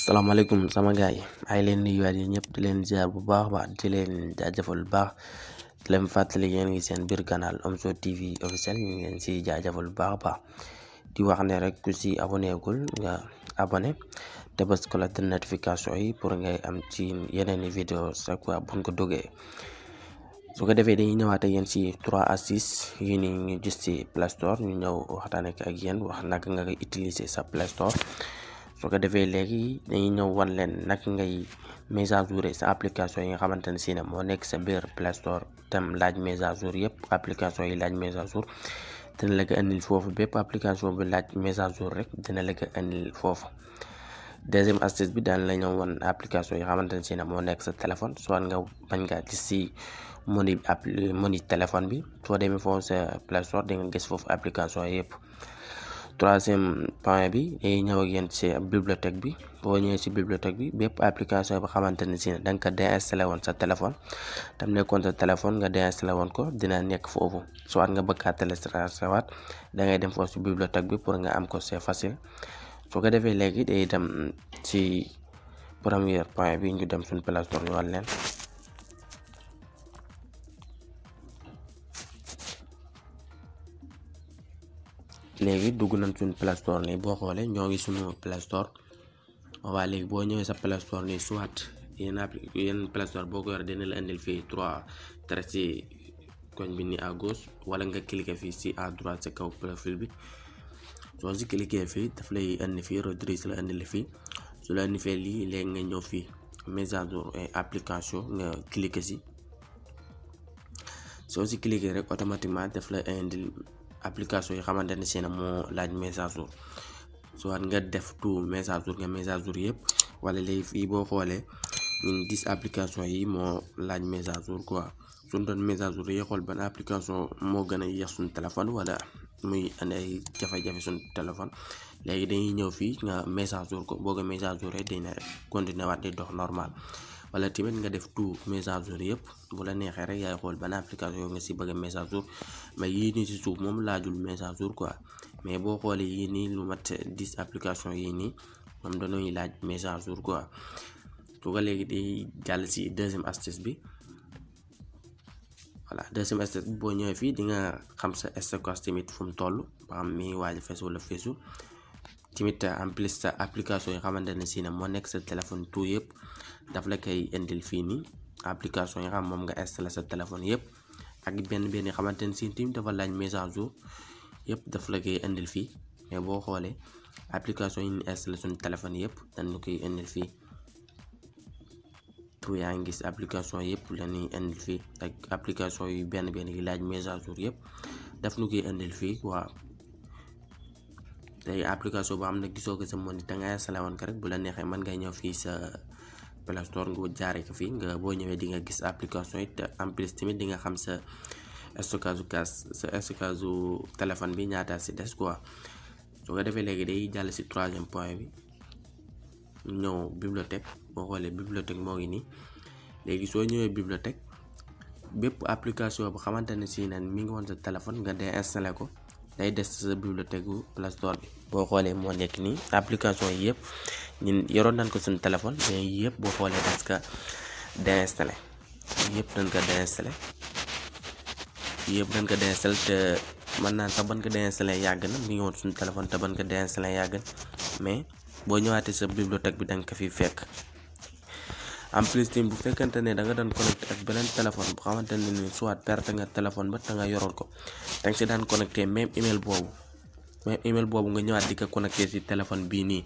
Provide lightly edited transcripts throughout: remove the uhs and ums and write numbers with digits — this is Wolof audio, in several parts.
Assalamualaikum sama gaay ay leen nuyuwaat yi ñëpp di leen ziar bu baax baax di leen jaajëfal bu baax di leen fàttali yéen ngi seen biir canal Omzo TV officiel ñu ngi leen si jaajëfal bu baax baax di wax ne rek ku si abonné gul nga abonné te bës ko la de notification yi pour ngay am ci yeneen i vidéo chaque fois buñ ko duggee su ko defee dañuy ñëwaat ak yéen si 3 astuces yi ni ñu gis ci Play Store ñu ñëw waxtaane ak yéen wax naka nga koy utiliser sa Play Store. su ko defee léegi dañuy ñëw wan leen naka ngay mise à jour sa application yi nga xamante ne si ne moo nekk sa biir Play Store tam laaj mise à jour yëpp application yi laaj mise à jour dina la ko indil foofu bépp application bi laaj mise à jour rek dina la ko indil foofu. deuxième astuce bi daan la ñëw wan application yi nga xamante ne si ne moo nekk sa téléphone soit nga bañ ngaa gis si menu téléphone bi soo demee foofu sa Play Store di nga gis foofu application yëpp. troisième point bi day ñëw ak yéen ci bibliothèque bi boo ñëwee ci bibliothèque bi bépp application bi xamante ne si ne da nga ko déinstallé woon sa téléphone tam nekkoon sa téléphone nga déinstallé woon ko dina nekk foofu soit nga bëgg a téléchargé waat da ngay dem foofu ci bibliothèque bi pour nga am ko c'est facile. su ko defee léegi day dem ci premier point bi ñu dem suñu Play Store ñu wan leen. léegi dugg nañ suñu Play Store nii boo xoolee ñoo ngi suñu Play Store waaw léegi boo ñëwee sa Play Store nii soit yenn Play Store boo ko yor dina la indil fii 3 traits ci koñ bi nii à gauche wala nga cliquer fii ci à droite ci kaw profil bi soo si cliquer fii daf lay indi fii rediriger la indil fii su la indi fee lii léegi nga ñëw fii mise à jour et application nga cliquer si soo si cliquer rek automatiquement daf lay indil application yi xamante ne si ne moo laaj mise à jour soit nga def tout mise à jour nga mise à jour yëpp wala léegi fii boo xoolee ñun 10 application yi moo laaj mise à jour quoi suñ doon mise à jour yi xool ban application moo gën a yéex suñ téléphone wala muy andi ay jafe-jafe suñ téléphone léegi dañuy ñëw fii nga mise à jour ko boo ko mise à jour rek dina continuer waat di dox normal wala tamit nga def tout mise à jour yëpp bu la neexee rek yaay xool ban application nga si bëgg a mise à jour mais yii nii si suuf moom laajul mise à jour quoi mais boo xoolee yii nii lu mat 10 application yii nii moom dañuy laaj mise à jour quoi. su ko léegi di jàll si deuxième astuce bi voilà deuxième astuce bi boo ñëwee fii di nga xam sa stockage tamit fu mu toll ba xam mi waaj a fees wala feesul tamit en plus sa application yi xamante ne si ne moo nekk sa téléphone tout yëpp daf la koy indil fii nii application yi xam moom nga installé sa téléphone yëpp ak benn yi xamante ne si tamit dafa laaj mise à jour yëpp daf la koy indil fii mais boo xoolee application yi ñu installé suñu téléphone yëpp dañu koy indil fii tout yaa ngi gis application yëpp la ñuy indil fii ak application yu benn yi laaj mise à jour yëpp daf ñu koy indil fii waaw. tey application boo xam ne gisoo ko sa moni da nga installé woon ko rek bu la neexee mën ngay ñëw fii sa Play Store nga jaaree ko fii nga boo ñëwee di nga gis application yi te en plus tamit di nga xam sa stockage téléphone bi ñaata si des quoi. soo ko defee léegi day jàll si troisième point bi ñëw bibliothèque boo xoolee bibliothèque moo ngi nii léegi soo ñëwee bibliothèque bépp application bu xamante ne si ne mi ngi woon sa téléphone nga déinstallé ko day des sa bibliothèque bu Play Store bi. boo xoolee moo nekk nii application yi yëpp ñun yoroon nañ ko suñu téléphone mais yëpp boo xoolee parce que déinstallé yëpp dañ ko déinstallé te mën naan sax ban ko déinstallé yàgg na mi ngi woon suñu téléphone te ban ko déinstallé yàgg na mais boo ñëwaatee sa bibliothèque bi da nga ko fi fekk. en plus tamit bu fekkente ne da nga daan connecté ak beneen téléphone bu xamante ne ni soit perte nga téléphone ba te nga yoroon ko da nga si daan connecté même email boobu nga ñëwaat di ko connecté si téléphone bii nii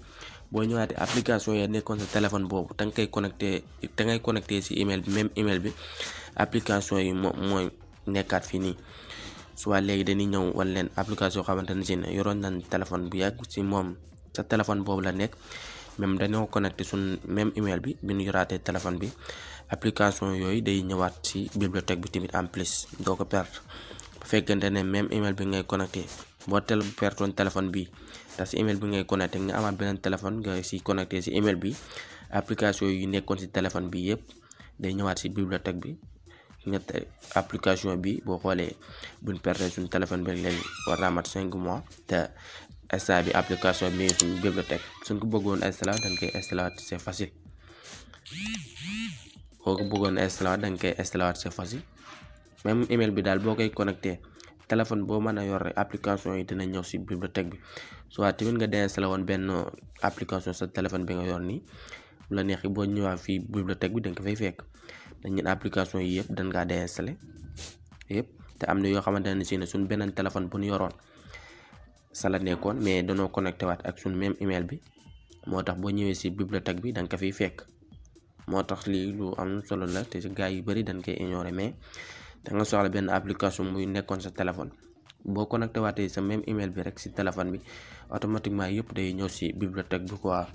boo ñëwaatee application ya nekkoon sa téléphone boobu da nga koy connecté da ngay connecté si email bi même email bi application yi mooy nekkaat fii nii soit léegi dañuy ñëw wan leen application xamante ne si ne yoroon nañ téléphone bu yàgg si moom sa téléphone boobu la nekk. même dañoo connecté suñ même email bi ñu yoraatee téléphone bi application yooyu day ñëwaat ci bibliothèque bi tamit en plus doo ko perte bu fekkente ne même email bi ngay connecté boo pertoon téléphone bi te ci email bi ngay connecté nga amaat beneen téléphone nga ci connecté ci email bi application yu nekkoon ci téléphone bi yëpp day ñëwaat ci bibliothèque bi ñett application bi boo xoolee buñ perte suñ téléphone bi léegi war naa mat 5 mois te instant bi application bi suñu bibliothèque suñ ko bëggoon installer dañ koy installer c'est facile boo ko bëggoon installer dañ koy installer c'est facile même email bi daal boo koy connecté téléphone boo mën a yor application yi dina ñëw si bibliothèque bi soit tamit nga déinstallé woon benn application sa téléphone bi nga yor nii bu la neexee boo ñëwaat fii bibliothèque bi da nga ko fay fekk dañ ñeen application yi yëpp dañ ngaa déinstallé yëpp te am na yoo xamante ne si ne suñ beneen téléphone bu ñu yoroon sa la nekkoon mais danoo connecté waat ak suñ même email bi moo tax boo ñëwee si bibliothèque bi da nga ko fiy fekk moo tax lii lu am solo la te si gars yu bëri dañ koy ignorer mais da nga soxla benn application muy nekkoon sa téléphone boo connecté waatee sa même email bi rek si téléphone bi automatiquement yëpp day ñëw si bibliothèque bi quoi.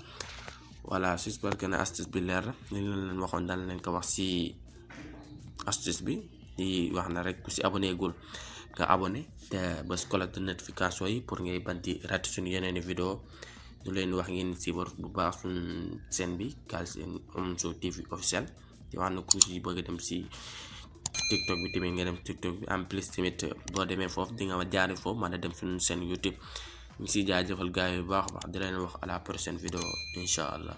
voilà j'espère que ne astuce bi leer na li leen waxoon daal leen ko wax si astuce bi di wax na rek ku si abonné gul nga abonné te bës cloche de notification yi pour ngay banti raté suñu yeneeni vidéo ñu leen wax ngeen si war bu baax suñ chaîne bi Galsen Omzo TV officiel di wax na ku si bëgg dem si TikTok bi tamit nga dem TikTok bi en plus tamit boo demee foofu di nga ma jaare foofu mën a dem suñu chaîne YouTube ñu si jaajëfal gars yi bu baax di leen wax à la prochaine vidéo incha allah.